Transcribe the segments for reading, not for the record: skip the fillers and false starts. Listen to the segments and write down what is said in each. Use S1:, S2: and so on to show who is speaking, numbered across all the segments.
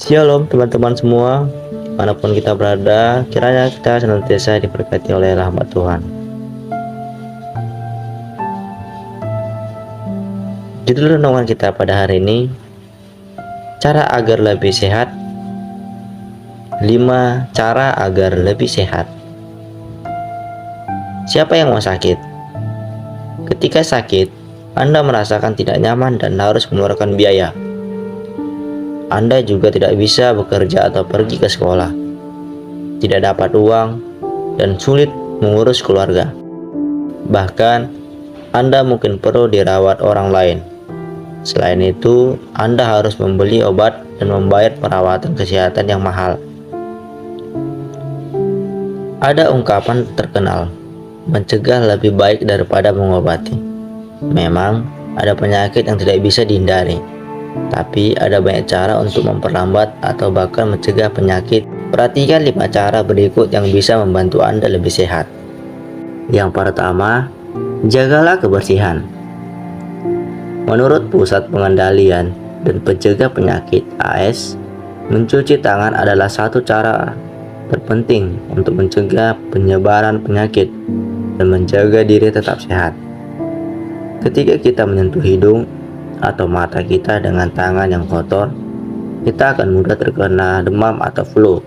S1: Shalom teman-teman semua, dimanapun kita berada, kiranya kita senantiasa diberkati oleh rahmat Tuhan. Judul renungan kita pada hari ini, cara agar lebih sehat. 5 cara agar lebih sehat. Siapa yang mau sakit? Ketika sakit, Anda merasakan tidak nyaman dan harus mengeluarkan biaya. Anda juga tidak bisa bekerja atau pergi ke sekolah, tidak dapat uang, dan sulit mengurus keluarga. Bahkan, Anda mungkin perlu dirawat orang lain. Selain itu, Anda harus membeli obat dan membayar perawatan kesehatan yang mahal. Ada ungkapan terkenal, mencegah lebih baik daripada mengobati. Memang, ada penyakit yang tidak bisa dihindari. Tapi ada banyak cara untuk memperlambat atau bahkan mencegah penyakit. Perhatikan 5 cara berikut yang bisa membantu Anda lebih sehat. Yang pertama, jagalah kebersihan. Menurut Pusat Pengendalian dan Pencegah Penyakit (AS), mencuci tangan adalah satu cara terpenting untuk mencegah penyebaran penyakit dan menjaga diri tetap sehat. Ketika kita menyentuh hidung atau mata kita dengan tangan yang kotor, kita akan mudah terkena demam atau flu.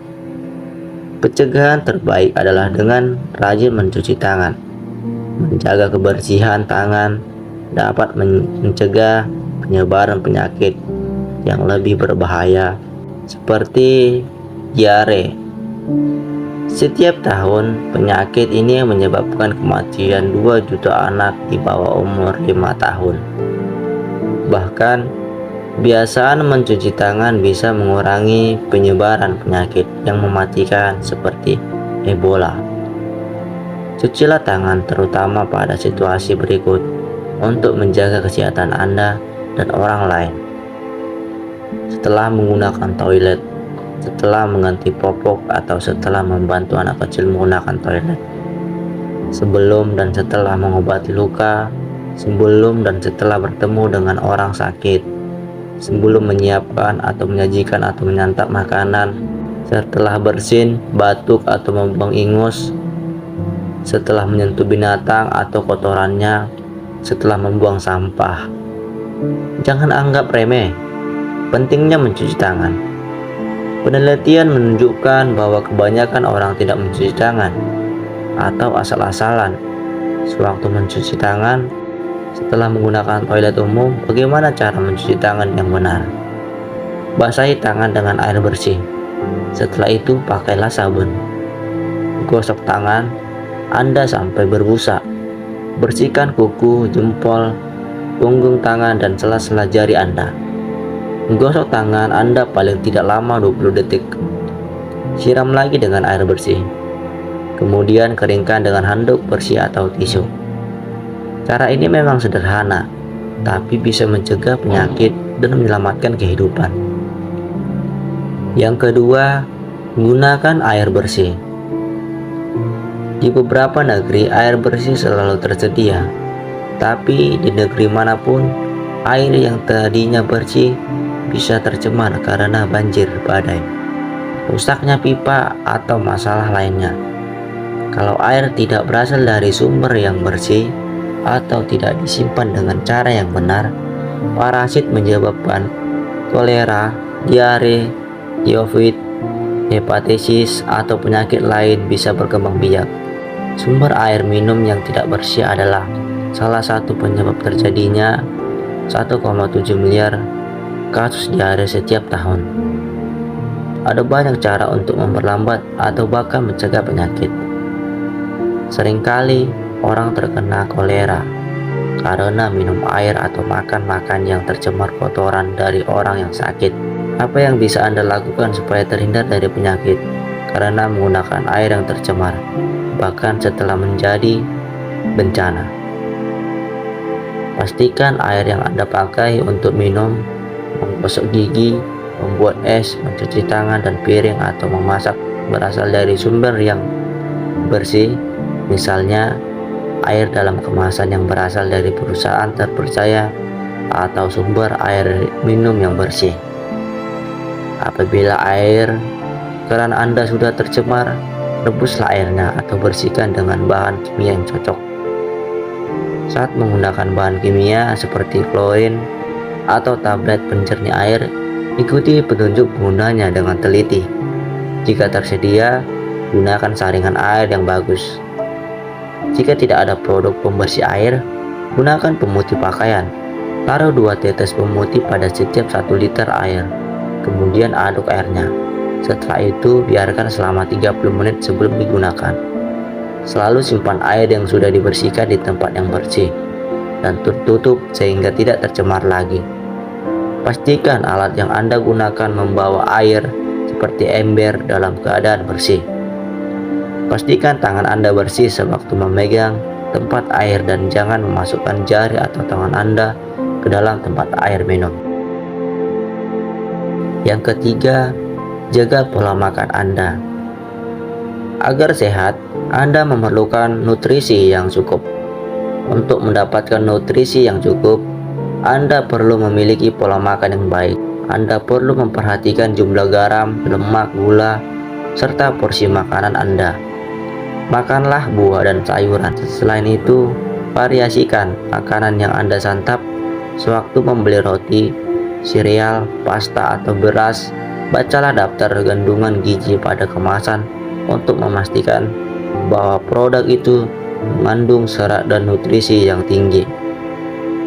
S1: Pencegahan terbaik adalah dengan rajin mencuci tangan. Menjaga kebersihan tangan dapat mencegah penyebaran penyakit yang lebih berbahaya seperti diare. Setiap tahun, penyakit ini menyebabkan kematian 2 juta anak di bawah umur 5 tahun. Bahkan, kebiasaan mencuci tangan bisa mengurangi penyebaran penyakit yang mematikan seperti Ebola. Cucilah tangan terutama pada situasi berikut untuk menjaga kesehatan Anda dan orang lain. Setelah menggunakan toilet, setelah mengganti popok atau setelah membantu anak kecil menggunakan toilet, sebelum dan setelah mengobati luka, sebelum dan setelah bertemu dengan orang sakit, sebelum menyiapkan atau menyajikan atau menyantap makanan, setelah bersin, batuk atau membuang ingus, setelah menyentuh binatang atau kotorannya, setelah membuang sampah. Jangan anggap remeh pentingnya mencuci tangan. Penelitian menunjukkan bahwa kebanyakan orang tidak mencuci tangan atau asal-asalan sewaktu mencuci tangan. Setelah menggunakan toilet umum, bagaimana cara mencuci tangan yang benar? Basahi tangan dengan air bersih. Setelah itu, pakailah sabun. Gosok tangan Anda sampai berbusa. Bersihkan kuku, jempol, punggung tangan, dan sela-sela jari Anda. Gosok tangan Anda paling tidak lama 20 detik. Siram lagi dengan air bersih. Kemudian keringkan dengan handuk bersih atau tisu. Cara ini memang sederhana, tapi bisa mencegah penyakit dan menyelamatkan kehidupan. Yang kedua, gunakan air bersih. Di beberapa negeri, air bersih selalu tersedia, tapi di negeri manapun, air yang tadinya bersih bisa tercemar karena banjir badai, rusaknya pipa, atau masalah lainnya. Kalau air tidak berasal dari sumber yang bersih atau tidak disimpan dengan cara yang benar, parasit menyebabkan kolera, diare, tifoid, hepatitis, atau penyakit lain bisa berkembang biak. Sumber air minum yang tidak bersih adalah salah satu penyebab terjadinya 1,7 miliar kasus diare setiap tahun. Ada banyak cara untuk memperlambat atau bahkan mencegah penyakit. Seringkali orang terkena kolera karena minum air atau makan yang tercemar kotoran dari orang yang sakit. Apa yang bisa Anda lakukan supaya terhindar dari penyakit karena menggunakan air yang tercemar, bahkan setelah menjadi bencana? Pastikan air yang Anda pakai untuk minum, menggosok gigi, membuat es, mencuci tangan dan piring atau memasak berasal dari sumber yang bersih, misalnya air dalam kemasan yang berasal dari perusahaan terpercaya atau sumber air minum yang bersih. Apabila air keran Anda sudah tercemar, rebuslah airnya atau bersihkan dengan bahan kimia yang cocok. Saat menggunakan bahan kimia seperti klorin atau tablet penjernih air, ikuti petunjuk penggunanya dengan teliti. Jika tersedia, gunakan saringan air yang bagus. Jika tidak ada produk pembersih air, gunakan pemutih pakaian. Taruh 2 tetes pemutih pada setiap 1 liter air. Kemudian aduk airnya. Setelah itu, biarkan selama 30 menit sebelum digunakan. Selalu simpan air yang sudah dibersihkan di tempat yang bersih dan tertutup sehingga tidak tercemar lagi. Pastikan alat yang Anda gunakan membawa air seperti ember dalam keadaan bersih. Pastikan tangan Anda bersih sewaktu memegang tempat air dan jangan memasukkan jari atau tangan Anda ke dalam tempat air minum. Yang ketiga, jaga pola makan Anda. Agar sehat, Anda memerlukan nutrisi yang cukup. Untuk mendapatkan nutrisi yang cukup, Anda perlu memiliki pola makan yang baik. Anda perlu memperhatikan jumlah garam, lemak, gula, serta porsi makanan Anda. Makanlah buah dan sayuran. Selain itu, variasikan makanan yang Anda santap sewaktu membeli roti, sereal, pasta, atau beras. Bacalah daftar kandungan gizi pada kemasan untuk memastikan bahwa produk itu mengandung serat dan nutrisi yang tinggi.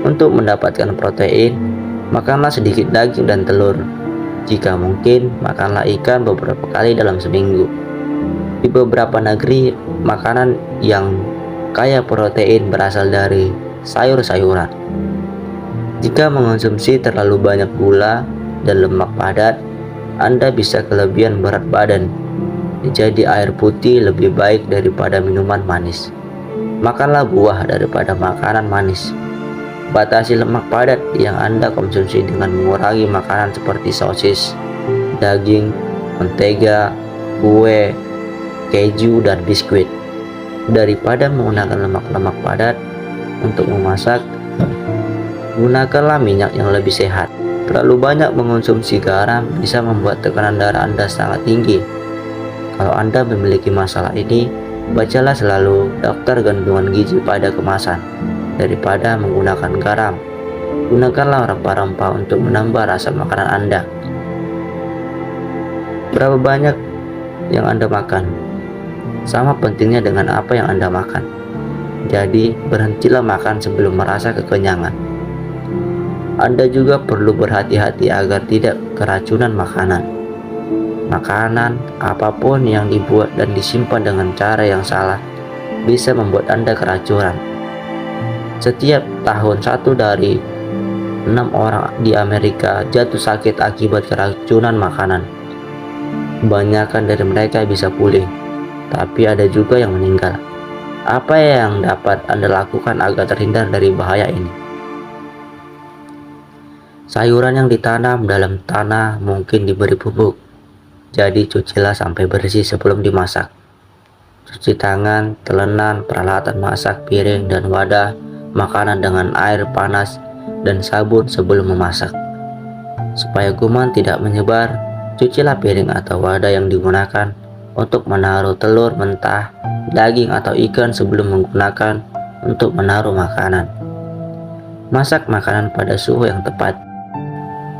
S1: Untuk mendapatkan protein, makanlah sedikit daging dan telur. Jika mungkin, makanlah ikan beberapa kali dalam seminggu. Di beberapa negeri, makanan yang kaya protein berasal dari sayur-sayuran. Jika mengonsumsi terlalu banyak gula dan lemak padat, Anda bisa kelebihan berat badan. Jadi air putih lebih baik daripada minuman manis. Makanlah buah daripada makanan manis. Batasi lemak padat yang Anda konsumsi dengan mengurangi makanan seperti sosis, daging, mentega, kue, keju, dan biskuit. Daripada menggunakan lemak-lemak padat untuk memasak, gunakanlah minyak yang lebih sehat. Terlalu banyak mengonsumsi garam bisa membuat tekanan darah Anda sangat tinggi. Kalau Anda memiliki masalah ini, bacalah selalu daftar kandungan gizi pada kemasan. Daripada menggunakan garam, gunakanlah rempah-rempah untuk menambah rasa makanan Anda. Berapa banyak yang Anda makan? Sama pentingnya dengan apa yang Anda makan. Jadi, berhentilah makan sebelum merasa kekenyangan. Anda juga perlu berhati-hati agar tidak keracunan makanan. Makanan apapun yang dibuat dan disimpan dengan cara yang salah bisa membuat Anda keracunan. Setiap tahun 1 dari 6 orang di Amerika jatuh sakit akibat keracunan makanan. Kebanyakan dari mereka bisa pulih, tapi ada juga yang meninggal. Apa yang dapat Anda lakukan agar terhindar dari bahaya ini? Sayuran yang ditanam dalam tanah mungkin diberi pupuk. Jadi cucilah sampai bersih sebelum dimasak. Cuci tangan, telenan, peralatan masak, piring, dan wadah makanan dengan air panas dan sabun sebelum memasak. Supaya kuman tidak menyebar, cucilah piring atau wadah yang digunakan untuk menaruh telur mentah, daging atau ikan sebelum menggunakan untuk menaruh makanan. Masak makanan pada suhu yang tepat.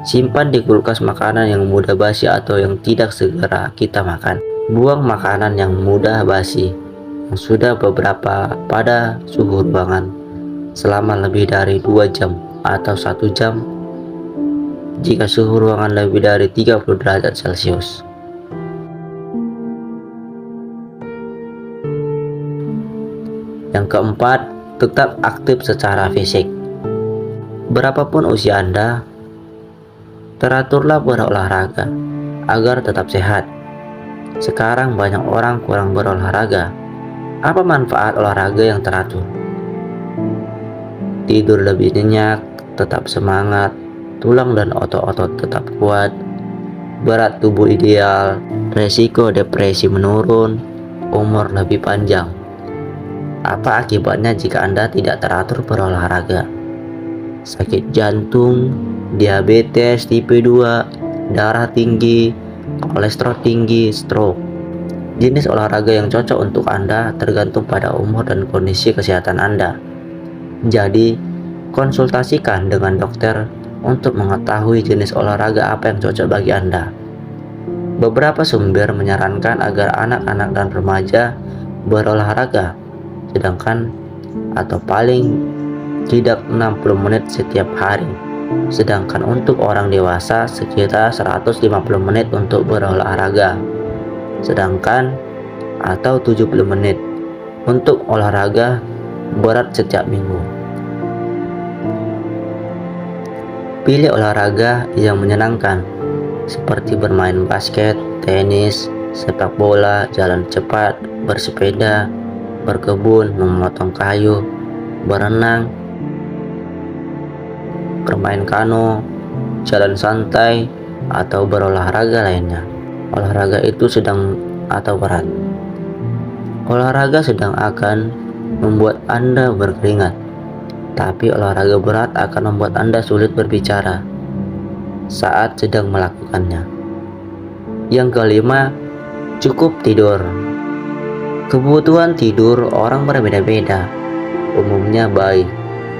S1: Simpan di kulkas makanan yang mudah basi atau yang tidak segera kita makan. Buang makanan yang mudah basi yang sudah beberapa pada suhu ruangan selama lebih dari 2 jam atau 1 jam jika suhu ruangan lebih dari 30 derajat Celcius. Yang keempat, tetap aktif secara fisik. Berapapun usia Anda, teraturlah berolahraga agar tetap sehat. Sekarang banyak orang kurang berolahraga. Apa manfaat olahraga yang teratur? Tidur lebih nyenyak, tetap semangat, tulang dan otot-otot tetap kuat, berat tubuh ideal, resiko depresi menurun, umur lebih panjang. Apa akibatnya jika Anda tidak teratur berolahraga? Sakit jantung, diabetes tipe 2, darah tinggi, kolesterol tinggi, stroke. Jenis olahraga yang cocok untuk Anda tergantung pada umur dan kondisi kesehatan Anda. Jadi, konsultasikan dengan dokter untuk mengetahui jenis olahraga apa yang cocok bagi Anda. Beberapa sumber menyarankan agar anak-anak dan remaja berolahraga, sedangkan atau paling tidak 60 menit setiap hari. Sedangkan untuk orang dewasa sekitar 150 menit untuk berolahraga. Sedangkan atau 70 menit untuk olahraga berat setiap minggu. Pilih olahraga yang menyenangkan seperti bermain basket, tenis, sepak bola, jalan cepat, bersepeda, berkebun, memotong kayu, berenang, bermain kano, jalan santai, atau berolahraga lainnya. Olahraga itu sedang atau berat. Olahraga sedang akan membuat Anda berkeringat, tapi olahraga berat akan membuat Anda sulit berbicara saat sedang melakukannya. Yang kelima, cukup tidur. Kebutuhan tidur orang berbeda-beda. Umumnya bayi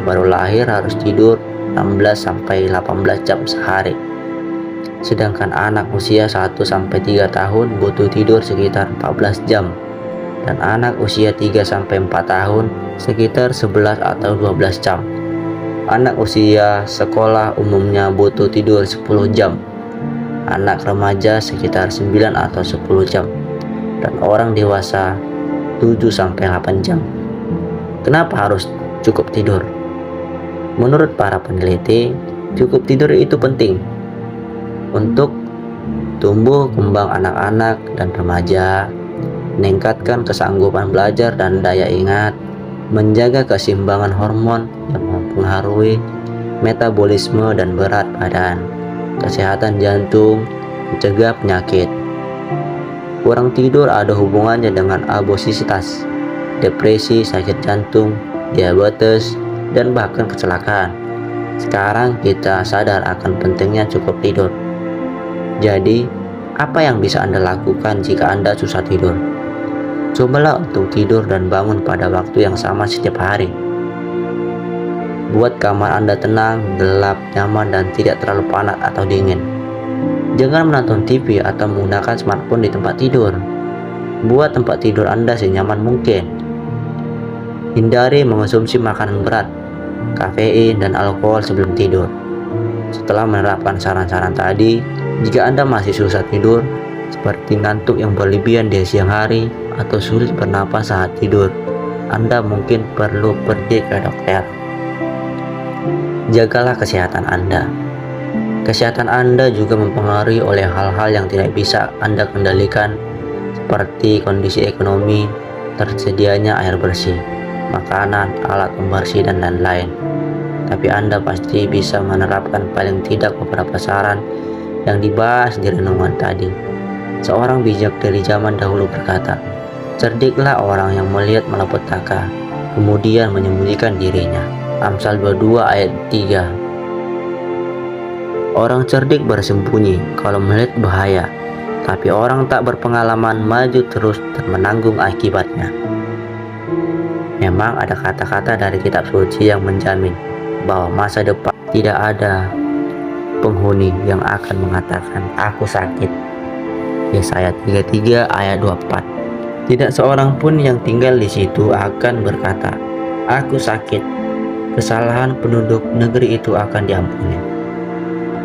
S1: baru lahir harus tidur 16-18 jam sehari. Sedangkan anak usia 1-3 tahun butuh tidur sekitar 14 jam. Dan anak usia 3-4 tahun sekitar 11 atau 12 jam. Anak usia sekolah umumnya butuh tidur 10 jam. Anak remaja sekitar 9 atau 10 jam. Dan orang dewasa 7-8 jam. Kenapa harus cukup tidur? Menurut para peneliti, cukup tidur itu penting untuk tumbuh kembang anak-anak dan remaja, meningkatkan kesanggupan belajar dan daya ingat, menjaga keseimbangan hormon yang mempengaruhi metabolisme dan berat badan, kesehatan jantung, mencegah penyakit. Kurang tidur ada hubungannya dengan obesitas, depresi, sakit jantung, diabetes, dan bahkan kecelakaan. Sekarang kita sadar akan pentingnya cukup tidur. Jadi, apa yang bisa Anda lakukan jika Anda susah tidur? Cobalah untuk tidur dan bangun pada waktu yang sama setiap hari. Buat kamar Anda tenang, gelap, nyaman, dan tidak terlalu panas atau dingin. Jangan menonton TV atau menggunakan smartphone di tempat tidur. Buat tempat tidur Anda senyaman mungkin. Hindari mengonsumsi makanan berat, kafein, dan alkohol sebelum tidur. Setelah menerapkan saran-saran tadi, jika Anda masih susah tidur, seperti ngantuk yang berlebihan di siang hari atau sulit bernapas saat tidur, Anda mungkin perlu pergi ke dokter. Jagalah kesehatan Anda. Kesehatan Anda juga mempengaruhi oleh hal-hal yang tidak bisa Anda kendalikan, seperti kondisi ekonomi, tersedianya air bersih, makanan, alat pembersih, dan lain-lain. Tapi Anda pasti bisa menerapkan paling tidak beberapa saran yang dibahas di renungan tadi. Seorang bijak dari zaman dahulu berkata, "Cerdiklah orang yang melihat malapetaka, kemudian menyembunyikan dirinya." Amsal 22 ayat 3. Orang cerdik bersembunyi kalau melihat bahaya, tapi orang tak berpengalaman maju terus dan menanggung akibatnya. Memang ada kata-kata dari kitab suci yang menjamin bahwa masa depan tidak ada penghuni yang akan mengatakan aku sakit. Yesaya 33 ayat 24. Tidak seorang pun yang tinggal di situ akan berkata, aku sakit. Kesalahan penduduk negeri itu akan diampuni.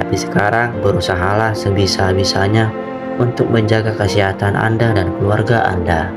S1: Tapi sekarang berusahalah sebisa-bisanya untuk menjaga kesehatan Anda dan keluarga Anda.